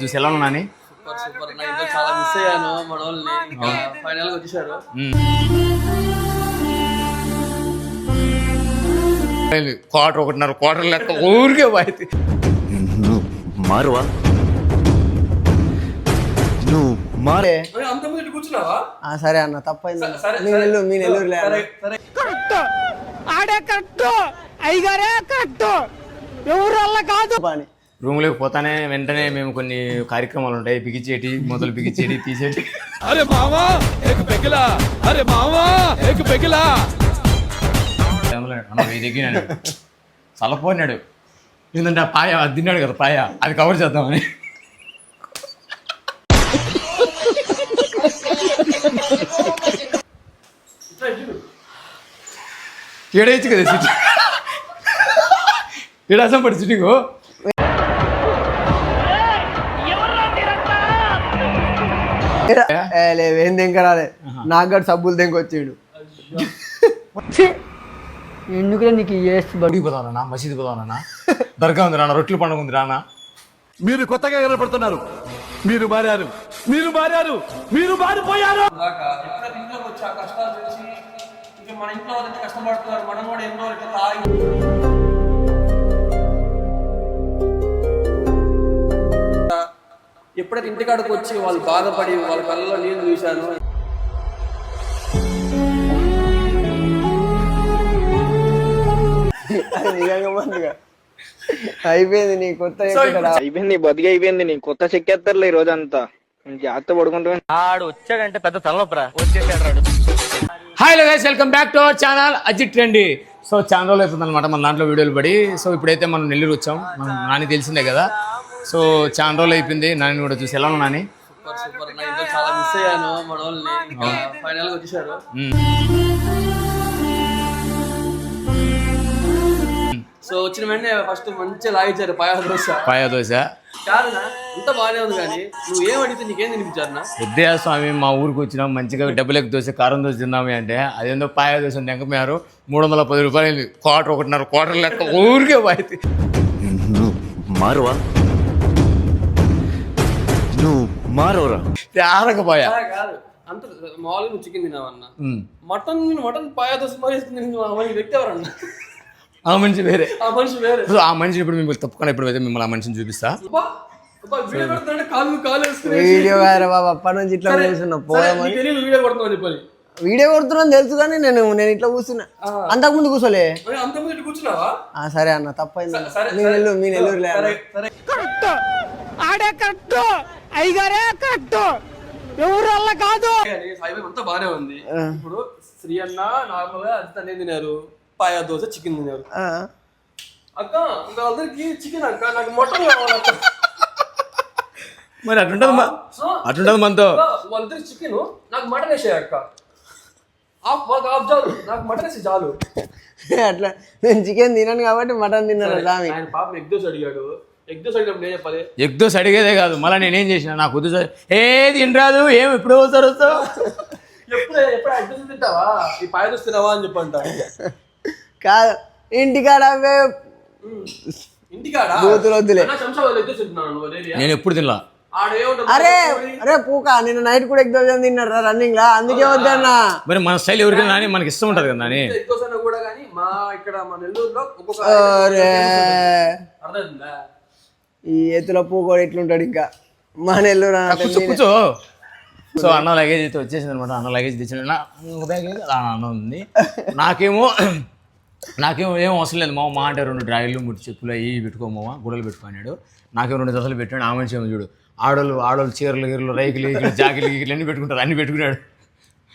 చూసి ఎలా ఉన్నాని super super night చాలా మిస్ అయ్యాను మన వాళ్ళని ఫైనల్ గా వచ్చేసారు. క్వార్టర్ లెక్క ఊరికే పోయింది. నువ్వు మారువా నువ్వు మారే అంత ముందు కూర్చున్నావా? సరే అన్న తప్పైంది. మీ నెల్లూరు రూమ్ లోకి పోతానే వెంటనే మేము కొన్ని కార్యక్రమాలు ఉంటాయి, బిగిచేటి మొదలు బిగిచేటి తీసేటి. అరే మామా ఏక్ పెగిలా, అరే మామా ఏక్ పెగిలా దిగినాడు చల్లపోయినాడు. ఏంటంటే ఆ పాయ అది తిన్నాడు కదా, పాయ అది కవర్ చేద్దామని. ఏడేచ్చు కదా సిటీ ఏడాసం పడి సిటీకు ఏం తెంకరాలే, నాకు కూడా సబ్బులు తెంకొచ్చాడు. ఎందుకులే నీకు బడికి పోదామన్నా, మసీదు పోదామన్నా, దర్గా ఉంది రానా, రొట్టెల పండుగ ఉంది రానా. మీరు కొత్తగా కనపడుతున్నారు, మీరు మారారు, మీరు మారారు, మీరు మారిపోయారు. ఎప్పుడైతే ఇంట్లోకి వచ్చి ఆ కష్టాలు తెలిసి ఇంకా మన ఇంట్లో వాళ్ళంతా కష్టపడుతున్నారు, మనం కూడా ఎన్నో ఇట్లా ఎప్పుడైతే ఇంటికాడికి వచ్చి వాళ్ళు బాధపడి వాళ్ళ కళ్ళలో నీళ్ళు చూశాను. అయిపోయింది నీ కొత్త అయిపోయింది, బతికి అయిపోయింది. నీ కొత్త చెక్కేస్తారులే ఈ రోజంతా. జాగ్రత్త పడుకుంటా ఆడు వచ్చాడంటే పెద్ద తలనొప్పరా, వచ్చేసాడు. Hi guys, welcome back to our channel Ajit trendy. So చాలా రోజులు అవుతుంది అనమాట మన దాంట్లో వీడియోలు పడి. సో ఇప్పుడైతే మనం నెల్లూరు వచ్చాం, మనం నాని తెలిసిందే కదా. సో చాలా రోజులు అయిపోయింది, నాని కూడా చూసి ఎలా ఉన్నా నాని. సూపర్ సూపర్ నైట్ చాలా మిస్ అయ్యాను మన వాళ్ళని ఫైనల్ గా వచ్చేసారు. సో వచ్చిన వెంటనే ఫస్ట్ మంచిగా లాగించారు పాయ దోశ. కాదునా అంత బాగానే ఉంది, కానీ నువ్వు ఏం అడిగితే నీకేం తినిపించారు? పెద్దయ్య స్వామి మా ఊరికి వచ్చినాం, మంచిగా డబ్బులు ఎక్క దోశ కారం దోశ తిందామే అంటే అదేందో పాయ దోశ తెంకపోయారు. 310 రూపాయలు, క్వార్టర్ లెక్క ఊరికే పోయింది. నువ్వు మారువా నువ్వు మారవరా ఆరకపోయా. కాదు అంత మామూలుగా నువ్వు చికెన్ తిన్నావన్నా, మటన్ పాయ దోశ మరి వ్యక్తి ఎవరన్నా? ఆ మనిషి వేరే, ఆ మనిషి వేరే. సో ఆ మనిషిని ఇప్పుడు మిమ్మల్ని తప్పకుండా ఎప్పుడైతే మిమ్మల్ని ఆ మనిషిని చూపిస్తా. వీడియో బాబు అప్పటి నుంచి ఇట్లా కూర్చున్నా పోదామని. వీడియో కొడుతున్నాను తెలుసు, కానీ నేను ఇట్లా కూర్చున్నా. అంతకుముందు కూర్చోలే. సరే అన్న తప్పైంది. మీ నెల్లూరు ఎవరు కాదు. అంతా బానే ఉంది. ఇప్పుడు శ్రీ అన్న నార్మల్ గా అది తినారు, పాయ దోశ చికెన్ తినారు. అక్క ఇంకా అందరికి చికెన్ అక్క, నాకు మటన్ కావాలక్క. మరి అట్లుంటది మనతో. వాళ్ళిద్దరికి చికెన్, నాకు మటన్ వేసాయి అక్క. చాలు, నాకు మటన్ వేసి చాలు. అట్లా నేను చికెన్ తినాను కాబట్టి మటన్ తిన్నాను. ఆయన పాప ఎగ్ దోశ అడిగాడు. ఎగ్ దోశ అడిగినప్పుడు నేను చెప్పాలి, ఎగ్ దోశ అడిగేదే కాదు, మళ్ళీ నేనేం చేసిన నాకు వద్దు ఏది తినరాదు, ఏం ఎప్పుడు వస్తారు ఎప్పుడు ఎప్పుడు ఎగ్ దోశ తింటావా, ఈ పాయ దోశ తినావా అని చెప్పంట. కాదు ఇంటికాడ బూతులు వద్దులే. నేను ఎప్పుడు తినలా. అరే అరే పూక నిన్న నైట్ కూడా ఎగ్ దోశ తిన్నారా రన్నింగ్ లా, అందుకే వద్దన్నా. మరి మన స్టైల్ ఎవరికైనా కానీ మనకి ఇష్టం ఉంటది కదా నాని. ఈ ఎత్తుల పూకోడు ఎట్లుంటాడు ఇంకా మా నెల్లూరు. కూర్చో. సో అన్న లగేజ్ అయితే వచ్చేసింది అనమాట. అన్న లగేజ్ తెచ్చిన అన్న ఉంది. నాకేమో ఏం అవసరం లేదు. మా అంటే 2 డ్రాయిలు 3 చెప్పులు అవి పెట్టుకోమా, గుడలు పెట్టుకున్నాడు. నాకేమో 2 దశలు పెట్టాడు. ఆ మనిషి ఏమో చూడు, ఆడోళ్ళు చీరలు గిర్రలు రైకులు జాకెట్లు గీకులు అన్ని పెట్టుకుంటారు, అన్ని పెట్టుకున్నాడు.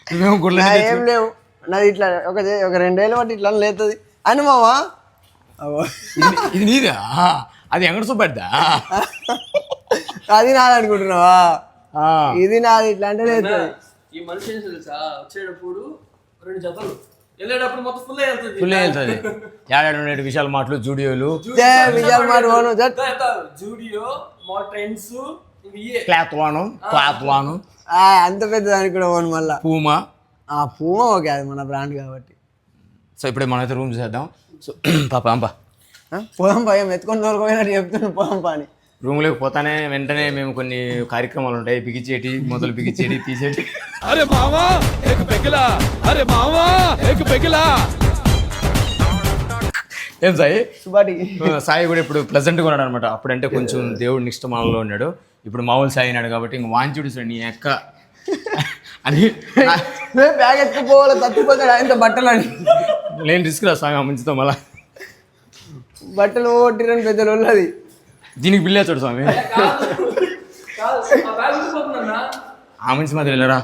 నువ్వేమో గుడ్లు ఏం లేవు. నాది ఇట్లా ఒక 2 ఏళ్ళ బట్టి ఇట్లా లేతుంది అని మావా. ఇది నీదా? అది ఎక్కడ చూపడ్డా? అది నాది అనుకుంటున్నావా? ఇది నాది ఇట్లా అంటే లేదు. ఈ మనిషి తెలుసా, వచ్చేటప్పుడు 2 జతలు, వెళ్ళేటప్పుడు మొత్తం ఫుల్ వెళ్తుంది. ఏడాడు విశాల్ మాటలు, జూడియోలు, విశాల్ మాట జూడియో, మా ట్రెండ్స్, క్లాత్ వాను అంత పెద్ద దానికి కూడా పోను. మళ్ళా పూమా ఓకే, అది మన బ్రాండ్ కాబట్టి. సో ఇప్పుడే మనమైతే రూమ్ చేద్దాం. సో పాప అంపా పోదాం పా, ఎత్తుకొని దొరకపోయినట్టు చెప్తున్నాను. పోదాం పా అని రూమ్లోకి పోతానే వెంటనే మేము కొన్ని కార్యక్రమాలు ఉంటాయి, బిగిచేటి మొదలు బిగిచేటి తీసేటి. అరే మావా ఏక్ పెగిలా, అరే మావా ఏక్ పెగిలా. ఏం సాయి? సుబాటి సాయి కూడా ఇప్పుడు ప్లెజెంట్గా ఉన్నాడు అనమాట. అప్పుడంటే కొంచెం దేవుడు నిష్ట మనలో ఉన్నాడు, ఇప్పుడు మామూలు సాయి అయినాడు కాబట్టి ఇంక వాంచుడు సార్ నీ అక్క అని బ్యాగ్ ఎత్తుకుపోవాలి, తప్పిపోతాడు ఆయనతో బట్టలు అని. నేను రిస్క్ రా స్వామి ఆ మంచితో మళ్ళా బట్టలు కొట్టిరని పెద్ద అది. దీనికి బిల్లు వేస్తాడు స్వామి. ఆ మంచి మాత్రం వెళ్ళరా.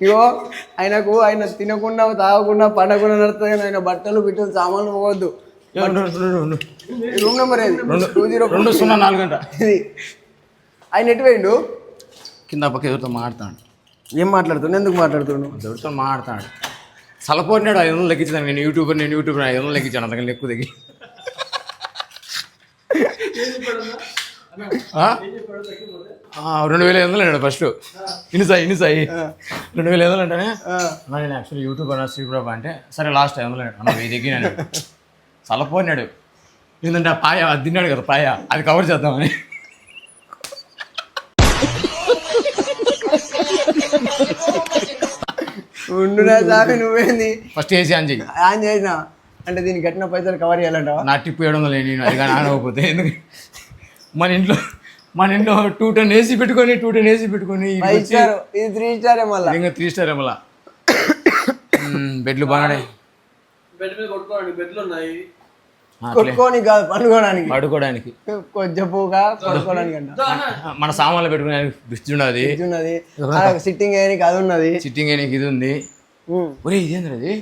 ఇగో ఆయన తినకుండా తాగకుండా పండకుండా నడుతుంది కానీ ఆయన బట్టలు బిట్టలు సామాన్లు పోవద్దు. రూమ్ నెంబర్ ఏది? 204 ఇది. ఆయన ఎటు పోయిండు? కింద పక్క ఎవరితో మాట్లాడతాడు. ఏం మాట్లాడుతున్నాడు? ఎందుకు మాట్లాడుతున్నాడు? ఎవరితో మాట్లాడతాడు. సలపోతున్నాడు 500 లెక్కించాను. నేను యూట్యూబర్ 500 లెక్కించాను, అంతకని ఎక్కువ దిగి. 2500 అన్నాడు ఫస్ట్. ఇన్ని సాయి 2500 అంటేనే నేను యాక్చువల్లీ యూట్యూబర్ శ్రీప్రభ అంటే సరే లాస్ట్ 500 అన్నాడు. అన్న 1000 దిగినాడు. సలపోన్నాడు. ఏంటంటే ఆ పాయ అది తిన్నాడు కదా, పాయ అది కవర్ చేద్దామని. ఉండునా సామి, నువ్వేంది ఫస్ట్ ఏసీ ఆన్ చెయ్యి. ఆన్ చేసిన అంటే దీనికి కట్టిన పైసలు కవర్ చేయాలంటావా? నా టిప్ 700 నేను అది కానీ ఆన్ అవ్వకపోతే. ఎందుకు మన ఇంట్లో 2 టన్ ఏసీ పెట్టుకొని ఇది 5 స్టార్, ఇది 3 స్టార్ మళ్ళీ. ఇంకా 3 స్టార్ మళ్ళా. బెడ్లు బాగానే బెడ్ మీద కొట్టుకోండి, బెడ్లు ఉన్నాయి. కొట్టుకోని కాదు, పడుకోవడానికి కొంచెం పోగా కొట్టుకోవడానికి అంట. మన సామాన్లు పెట్టుకోవడానికి బ్రిడ్జ్ ఉన్నది, సిట్టింగ్ అయ్యానికి అది ఉన్నది, సిట్టింగ్ అయ్యానికి ఇది ఉంది. ఒరే ఇదేంద్ర అది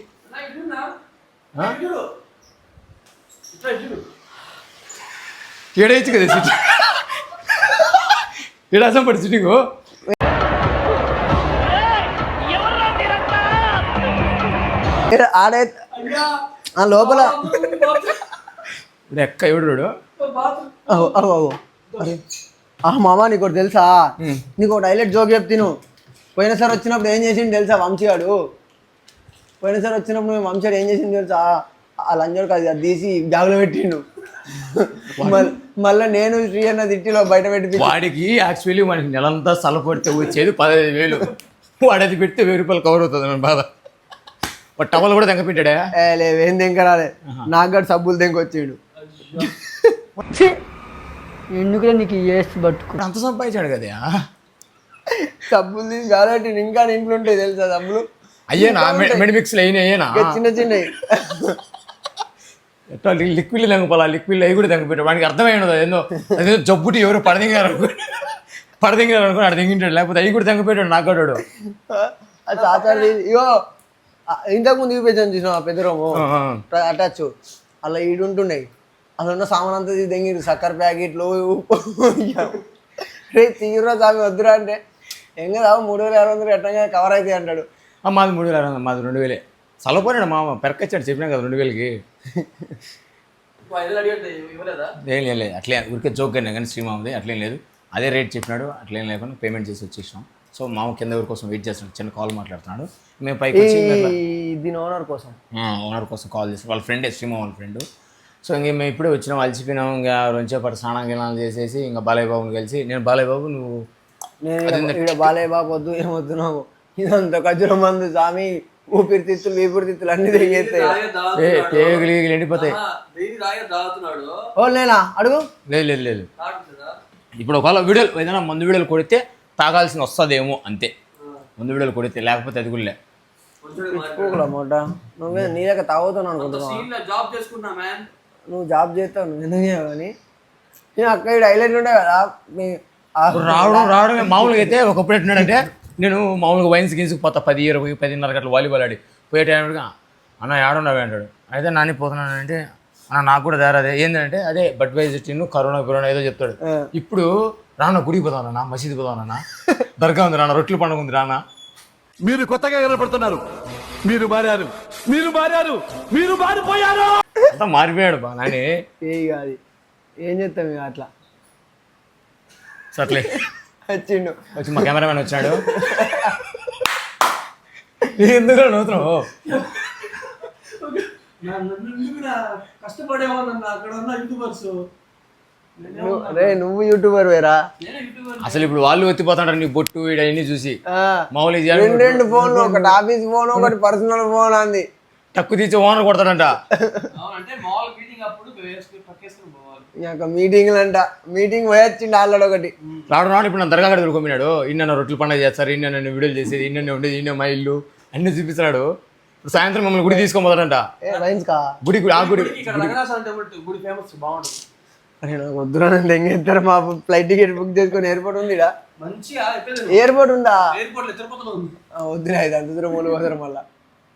ఏడైచ్చు కదా సిట్టింగ్. ఏడాసం పడి సిట్టింగ్ ఆడే లోపల ఎక్క ఎవడు. మామా నీకు ఒకటి తెలుసా? నీకు ఒక హైలైట్ జోక్ చెప్తాను. పోయినసారి వచ్చినప్పుడు ఏం చేసిండు తెలుసా వంశీగాడు? పోయినసారి వచ్చినప్పుడు మేము వంశీగాడు ఏం చేసిండు తెలుసా? ఆ లంజోడు అది తీసి బ్యాగులో పెట్టిండు. మళ్ళీ నేను శ్రీ అన్న తిట్టిలో బయట పెట్టి. వాడికి యాక్చువల్లీ మనకి నెలంతా సలపడితే వచ్చేది 15,000. వాడు అది పెడితే 1000 రూపాయలు కవర్ అవుతుంది మన బాధ. వాడు టవల్ కూడా తెంక పెట్టాడా? లేవేం తెంకరాలే, నాకు కూడా సబ్బులు తెంకొచ్చాడు. ఎందుకులే నీకు ఏసి పట్టుకు అంత సంపాదించాడు కదా. సబ్బులు తీసి కాబట్టి ఇంకా ఇంట్లో ఉంటాయి తెలుసా సబ్బులు. అయ్యేనా మెడిమిక్స్లు అయినా చిన్న చిన్నవి ఎట్లా లిక్విడ్ తెంగపోలా, లిక్విడ్ అవి కూడా తెంగపెట్టాడు. వాడికి అర్థమైనది ఏందో అదేదో జబ్బుటి ఎవరు పడదింగారు అనుకుని అక్కడ తెంగింటాడు, లేకపోతే అవి కూడా తెంగపెట్టాడు నాకు కొట్టాడు. చాచాలు ఇగో ఇంతకు ముందు చూపించాను చూసిన పెద్ద రూము అటాచ్ అలా ఈడుంటున్నాయి. అసలు ఉన్న సామాన్ అంతా తెంగిరు, చక్కెర ప్యాకెట్లు రే తీవ్ర సామి వద్దురా అంటే ఏం కదా 3,600 ఎట్టంగా కవర్ అవుతాయి అంటాడు. మాది 3,600, మాది 2,000. సలపోయాడు మామ పెరకొచ్చాడు, చెప్పినా కదా 2,000కి. ఏం లేదు అట్లే ఊరికే జోక్ అయినా కానీ శ్రీమామది అట్లేం లేదు, అదే రేట్ చెప్పినాడు, అట్లేం లేకుండా పేమెంట్ చేసి వచ్చేసినాం. సో మామ కింద ఊరి కోసం వెయిట్ చేస్తున్నాడు, చిన్న కాల్ మాట్లాడుతున్నాడు. మేము పైకి వచ్చి దీని ఓనర్ కోసం కాల్ చేస్తాం. వాళ్ళ ఫ్రెండే శ్రీమామ వాళ్ళ ఫ్రెండ్. సో ఇంక మేము ఇప్పుడే వచ్చినాం, అలసిపోయినాం. ఇంకా రెంచేపటి స్నానం గినాలు చేసేసి ఇంకా బాలయ్య బాబుని కలిసి, నేను బాలయ్య బాబు నువ్వు నేను బాలయ్య బాబు వద్దు ఏమొద్దున్నావు ఇదంతా ఖర్జుల మందు స్వామి, ఊపిరితిత్తులు అన్ని తెగేస్తాయి, ఎండిపోతాయి. ఓ నేనా అడుగు. లేదు ఇప్పుడు ఒకవేళ వీడియోలు ఏదైనా మందు వీడియోలు కొడితే తాగాల్సిన వస్తుందేమో అంతే, మందు వీడియోలు కొడితే, లేకపోతే అది కూడా మూట నువ్వే నీ దగ్గర తాగుతున్నావు అనుకుంటున్నావు. నువ్వు జాబ్ చేస్తావు, నువ్వు ఎందుకు చేయవని. నేను అక్కడ హైలైట్ ఉండే కదా రావడం మామూలుగా అయితే ఒకప్పుడు ఎట్టున్నాడంటే నేను మామూలుగా వైన్స్ గిన్స్కి పోతా 10, 20, 10:30 గంటలు వాలీబాల్ ఆడి పోయే టైంగా అన్న ఏడున్నావు అంటాడు. అయితే నాని పోతున్నానంటే అన్న నాకు కూడా దారి అదే ఏంటంటే అదే బడ్వైజర్ టిన్ను కరోనా ఏదో చెప్తాడు. ఇప్పుడు రానా గుడికి పోతానన్నా, మసీదు పోతానన్నా, దర్గా ఉంది రానా, రొట్టెలు పండుగ ఉంది రానా. మీరు కొత్తగా కనపడుతున్నారు, మీరు మారిపోయారు. అంతా మారిపోయాడు బా నాని. కాదు ఏం చేస్తాం ఇక అట్లా. సర్లే వచ్చిండు, వచ్చి మా కెమెరామెన్ వచ్చాడు. ఎందుకు నవ్వుతున్నావు? కష్టపడేవాళ్ళన్నా అక్కడ ఉన్న యూట్యూబర్స్ నువ్వు యూట్యూబర్ వేరా? అసలు ఇప్పుడు వాళ్ళు ఎత్తిపోతుంటారు నీ బొట్టు ఇవన్నీ చూసి మామూలు రెండు ఫోన్లు, ఒకటి ఆఫీస్ ఫోన్, ఒకటి పర్సనల్ ఫోన్ అంది. తక్కువ తీసి ఓనర్ కొడతాడంట. అంటే మామూలు మీటింగ్ అప్పుడు పక్కేసుకుని పోవాలి. మీటింగ్లు అంట, మీటింగ్ పోయొచ్చిండు ఆల్రెడీ ఒకటి. రాడు ఇప్పుడు నన్ను దర్గా కడ దొరుకున్నాడు. ఇన్న రొట్టెలు పండుగ చేస్తారు, ఇన్న నన్ను వీడియోలు చేసేది, ఇన్న ఉండేది, ఇన్న మా ఇల్లు అన్ని చూపిస్తున్నాడు. ఇప్పుడు సాయంత్రం మమ్మల్ని గుడి తీసుకోబోతాడంట. గుడి ఆ గుడి ఇక్కడ రంగనాథస్వామి టెంపుల్ గుడి ఫేమస్ బాగుంటుంది. అరే నాకు వద్దురా, నన్ను ఎంగేస్తారు. మా ఫ్లైట్ టికెట్ బుక్ చేసుకుని ఎయిర్పోర్ట్ ఉంది ఇడా. మంచిగా ఎయిర్పోర్ట్ ఉందా? ఎయిర్పోర్ట్ తిరుపతిలో ఉంది. వద్దురా, ఇది అంత దూరం పోతారు. మళ్ళీ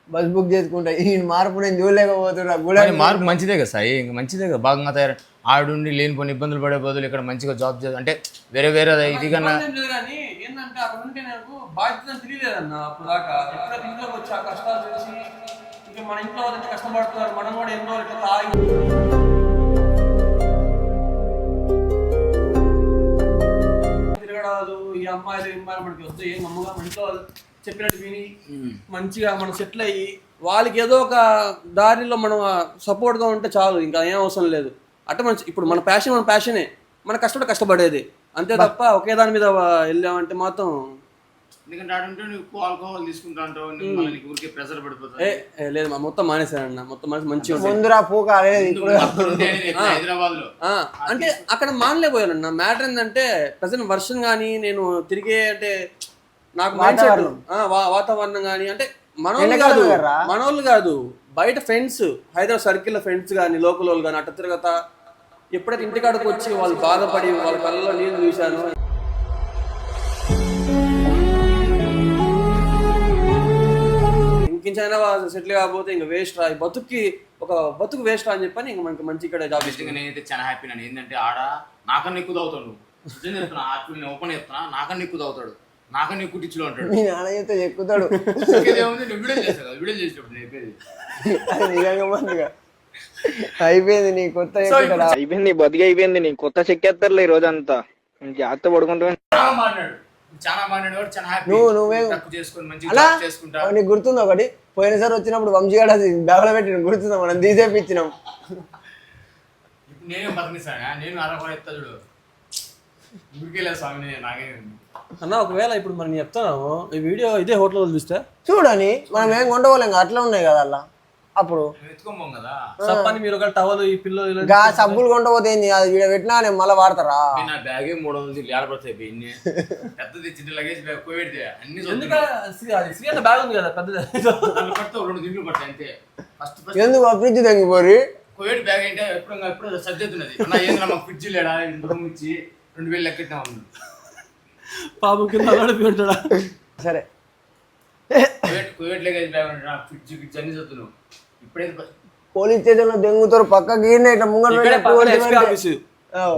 బస్ బుక్ చేసుకుంటా. ఈ మార్పు నేను చూడలేకపోతున్నా. మార్పు మంచిదే కదా సాయి, ఇంకా మంచిదే కదా. బాగా తయారు ఆడుండి లేనిపోయిన ఇబ్బందులు పడే బదులు ఇక్కడ మంచిగా జాబ్ చేయాలి అంటే వేరే ఇది కన్నా. కానీ ఏంటంటే అక్కడ ఉంటే నాకు బాధ్యత తెలియలేదన్న అప్పుడు దాకా. ఎప్పుడైతే ఇంట్లోకి వచ్చి ఆ కష్టాలు తెలిసి ఇంకా మన ఇంట్లో వాళ్ళంటే కష్టపడుతున్నారు, మనం కూడా ఎన్నో ఇట్లా తాగి తిరగడాలు, ఈ అమ్మాయిలు మనకి వద్దు, ఏం అమ్మగా మన ఇంట్లో వాళ్ళు చెప్పినట్టు విని మంచిగా మనం సెటిల్ అయ్యి వాళ్ళకి ఏదో ఒక దారిలో మనం సపోర్ట్గా ఉంటే చాలు, ఇంకా ఏం అవసరం లేదు. అంటే మన ఇప్పుడు మన ప్యాషనే, మన కష్టపడేది అంతే తప్ప ఒకే దాని మీద వెళ్ళామంటే మాత్రం. ఎందుకంటే ఆడుంటే నువ్వు ఆల్కహాల్ తీసుకుంటా అంటావు, ఊరికే ప్రెషర్ పడిపోతుంది. లేదు మొత్తం మానేసానన్న, మొత్తం మానేసి మంచిగా హైదరాబాద్ లో. అంటే అక్కడ మానలేకపోయానన్న. మ్యాటర్ ఏంటంటే ప్రజెంట్ వర్షన్ కానీ నేను తిరిగే అంటే నాకు మైండ్ సెట్ వాతావరణం కానీ అంటే మనోళ్ళు కాదు బయట ఫ్రెండ్స్, హైదరాబాద్ సర్కిల్ ఫ్రెండ్స్ కానీ లోకల్ వాళ్ళు కానీ అట్ట తిరగత ఎప్పుడైతే ఇంటికాడకు వచ్చి వాళ్ళు బాధపడి వాళ్ళ కళ్ళలో నీళ్ళు చూశాను. ఇంకించైనా సెటిల్ కాకపోతే ఇంకా వేస్ట్ రా, బతుకు వేస్ట్ రా అని చెప్పని ఇంకా మనకి మంచి ఇక్కడ జాబ్ ఇస్తుంది. నేనైతే చాలా హ్యాపీ నన్ను. ఏంటంటే ఆడ నాకన్నా ఎక్కువ తాగుతాడు. నువ్వు చెప్తున్నా నేను ఓపెన్ చెప్తున్నా, నాకన్నా ఎక్కువ తాగుతాడు, నాకన్నా ఎక్కువ టిచ్చులో ఉంటాడు. ఎక్కుతాడు వీడియో చేసేటప్పుడు చెప్పేది అయిపోయింది నీ కొత్త అయిపోయింది, బతికి అయిపోయింది. నీ కొత్త చెక్కేస్తారులే ఈ రోజంతా. జాగ్రత్త పడుకుంటా. చాలా మాట్లాడేవాడు, చాలా హ్యాపీ. నువ్వే చేసుకుని మంచిగా చేసుకుంటా. నీకు గుర్తుందా ఒకటి, పోయినసారి వచ్చినప్పుడు వంశీగాడ బ్యాగ్లో పెట్టిన గుర్తుందా? మనం తీసేపిచ్చినాం. ఇప్పుడు నేనే బతికిస్తానా, నేను అరవై ఎత్తాడు ఊరికెళ్ళా స్వామి. నాకే అన్న ఒకవేళ ఇప్పుడు మనం చెప్తున్నాము ఈ వీడియో ఇదే హోటల్ చూస్తే చూడని మనం ఏం కొండవలేం, అట్లా ఉన్నాయి కదా అలా. అప్పుడు ఎత్తుకోమో కదా సప్పని మీరు ఒక టవల్ ఈ పిల్లలు సబ్బులు కొండపోతే ఏంది, అది వీడ పెట్టినా నేను మళ్ళీ వాడతారా? నా బ్యాగే 300 ఏడపడతాయి. పెద్దది చిన్న లగేజ్ బ్యాగ్ కోవిడ్ అన్ని ఎందుకంటే బ్యాగ్ ఉంది కదా పెద్దది, 2 దిండ్లు పడతాయి అంతే. ఫస్ట్ ఎందుకు ఫ్రిడ్జ్ తగ్గిపోయి కోవిడ్ బ్యాగ్ అంటే ఎప్పుడు సర్జెత్తున్నది అన్న. ఏంద్రా మాకు ఫ్రిడ్జ్ లేడా, రూమ్ ఇచ్చి 2000 లెక్కెట్టినా ఉంది. పాపం కింద నడిపి ఉంటాడా? సరే కోవిడ్ లగేజ్ బ్యాగ్ ఉంటా, ఫ్రిడ్జ్ అన్ని చదువుతున్నావు. ఇప్పుడైతే పోలీస్ స్టేషన్ లో దెంగుతారు, పక్కకి ఇట్లా ముంగట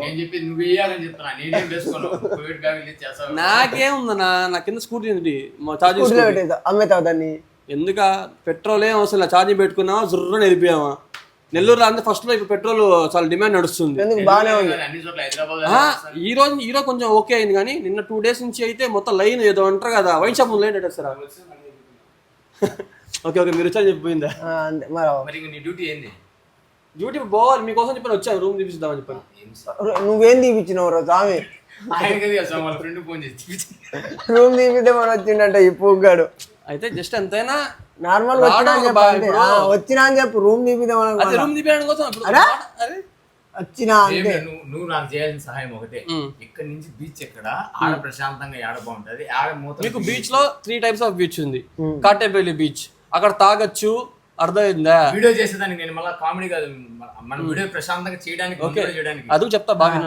నేను చెప్పి నువ్వు వేయాలని చెప్తున్నా, నేనేం వేసుకోను. కోవిడ్ బ్యాగ్ చేస్తాను. నాకేముందన్నా, నా కింద స్కూటీ ఉంది, అమ్మేతావు దాన్ని. ఎందుక పెట్రోల్ ఏం అవసరం లేదు, ఛార్జింగ్ పెట్టుకున్నావా జుర్రని వెళ్ళిపోయావా. నెల్లూరులో అంతా ఫస్ట్ లో ఇప్పుడు పెట్రోల్ చాలా డిమాండ్ నడుస్తుంది. బాగానే ఉంది. అన్ని చోట్ల హైదరాబాద్ ఈ రోజు కొంచెం ఓకే అయింది, కానీ నిన్న 2 days నుంచి అయితే మొత్తం లైన్ ఏదో అంటారు కదా, వైన్ షాప్ లైన్ అంటే సార్. ఓకే మీరు వచ్చారని చెప్పిపోయిందా? మరి నీ డ్యూటీ ఏంది? డ్యూటీ పోవాలి మీకోసం చెప్పని వచ్చాను, రూమ్ తీపిద్దామని చెప్పాను. నువ్వేం తీపిచ్చినావు రా స్వామి? ఫ్రెండ్ ఫోన్ చేసి రూమ్ తీపిద్దే మనం వచ్చిండంట ఈ పూగాడు. అయితే జస్ట్ ఎంతైనా నార్మల్ వచ్చినా అని చెప్పు, రూమ్ తీపిద్దాం. రూమ్ తీపించడం కోసం వచ్చినా నువ్వు నాకు చేయాల్సిన సహాయం ఒకటే, ఇక్కడ నుంచి బీచ్ ఎక్కడ ఆడ ప్రశాంతంగా ఆడ బాగుంటది. మీకు బీచ్ లో 3 types ఆఫ్ బీచ్ ఉంది. కాటేపల్లి బీచ్, అక్కడ తాగొచ్చు, అర్థమైందా? వీడియో చేసేదానికి నేను మళ్ళీ కామెడీ కాదు, మన వీడియో ప్రశాంతంగా చేయడానికి. అది చెప్తా బాగా.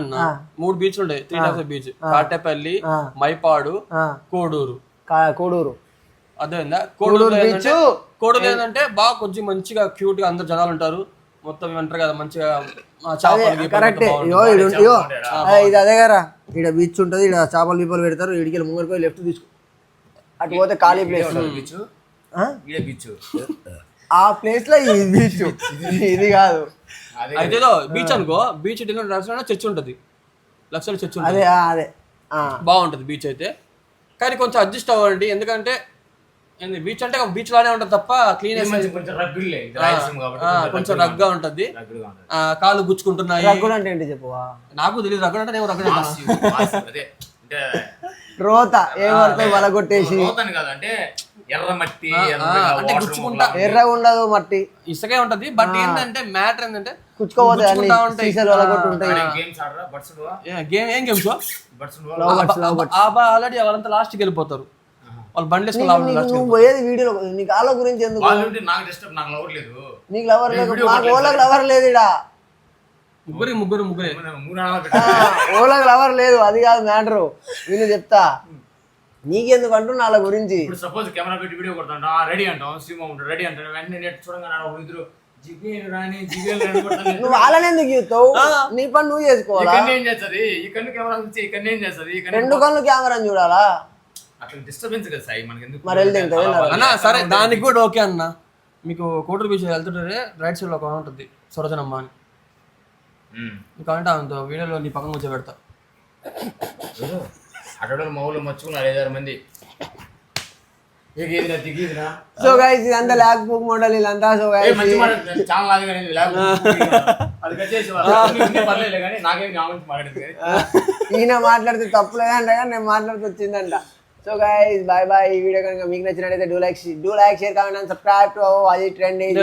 3 బీచ్లు ఉంటాయి, 3 types of beach. Katepalli, Mypadu, Koduru. అర్థమైందా? కోడూరు ఏంటంటే బాగా కొంచెం మంచిగా క్యూట్ గా అందరు జనాలు ఉంటారు, మొత్తం అంటారు కదా మంచిగా కరెక్ట్. ఇది అదే కదా, ఇక్కడ బీచ్ ఉంటుంది, ఇక్కడ చేపలు బీపలు పెడతారు, ఇడికి ముంగడికి లెఫ్ట్ తీసుకో, అటు పోతే ఖాళీ ప్లేస్. ఆ ప్లేస్ లో ఈ బీచ్ ఇది కాదు. అయితే బీచ్ అనుకో, బీచ్ డిన్నర్ చర్చ్ ఉంటుంది, లక్షల చర్చ్ ఉంటుంది, అదే బాగుంటది బీచ్ అయితే. కానీ కొంచెం అడ్జస్ట్ అవ్వండి, ఎందుకంటే బీచ్ అంటే బీచ్ లానే ఉంటది తప్ప క్లీన్ కొంచెం రగ్గులే ఇది రాయలసీమ కాబట్టి కొంచెం రగ్గా ఉంటది, రగ్గుగా ఉంటుంది. కాళ్ళు గుచ్చుకుంటున్నాయి. రగ్గుడు అంటే ఏంటి చెప్పువా? నాకు తెలియదు రగ్గుడు అంటే నేను రగ్గుడు అదే అంటే రోత ఏమడితే వలగొట్టేసి రోతని కాదు అంటే ఎర్ర మట్టి అంటే గుచ్చుకుంటా ఎర్రగా ఉండదు మట్టి, ఇసుకే ఉంటది. బట్ ఏంటంటే మ్యాటర్ ఏంటంటే కుచ్చుకోపోతే సీసాలు వలగొట్టుంటాయి. గేమ్స్ ఆడరా బట్స్ ఏం గేమ్స్ బట్స్ ఆల్రెడీ వాళ్ళంతా లాస్ట్కి వెళ్ళిపోతారు, వాళ్ళు బండి వేసుకుని నువ్వు పోయేది వీడియోలో, నీకు వాళ్ళ గురించి ఎందుకు? నాకు డిస్టర్బ్, నాకు లవర్ లేదు. నీకు లవర్ లేదు, మాకు ఓలకు లవర్ లేదు ఇడా. ముగ్గురే ఓలకు లవర్ లేదు, అది కాదు మ్యాటరు. నేను చెప్తా నీకెందుకు అంటున్నా వాళ్ళ గురించి. ఇప్పుడు సపోజ్ కెమెరా పెట్టి వీడియో కొడతాను, రెడీ అంటాం, శ్రీమా ఉంటాడు రెడీ అంటాడు, వెంటనే నెట్ చూడంగా ఇద్దరు నువ్వు వాళ్ళని ఎందుకు చూస్తావు? నీ పని నువ్వు చేసుకోవాలా? ఏం చేస్తుంది ఈ కన్ను కెమెరా ఇక్కడ ఏం చేస్తుంది, రెండు కళ్ళు కెమెరాని చూడాలా? అట్లా డిస్టర్బెన్స్ కదా సాయి మనకి ఎందుకు. మరి అన్న సరే దానికి కూడా ఓకే అన్న. మీకు కోటూరు బీచ్ వెళ్తుంటే రైట్ సైడ్ లో ఒక ఉంటుంది సరోజనమ్మ అని, కాబట్టి అంత వీడియోలో నీ పక్కన కూర్చో పెడతా. అక్కడ మా ఊళ్ళో మర్చుకున్నారు 5-6 మంది. సో గైస్ ఇదంతా ల్యాక్ బుక్ మోడల్ ఇదంతా. సో గైస్ ఈయన మాట్లాడితే తప్పులేదంట కానీ నేను మాట్లాడితే వచ్చిందంట. So guys bye bye. ఈ వీడియో కనుక మీకు నచ్చినట్లయితే do like share comment and subscribe to our trending.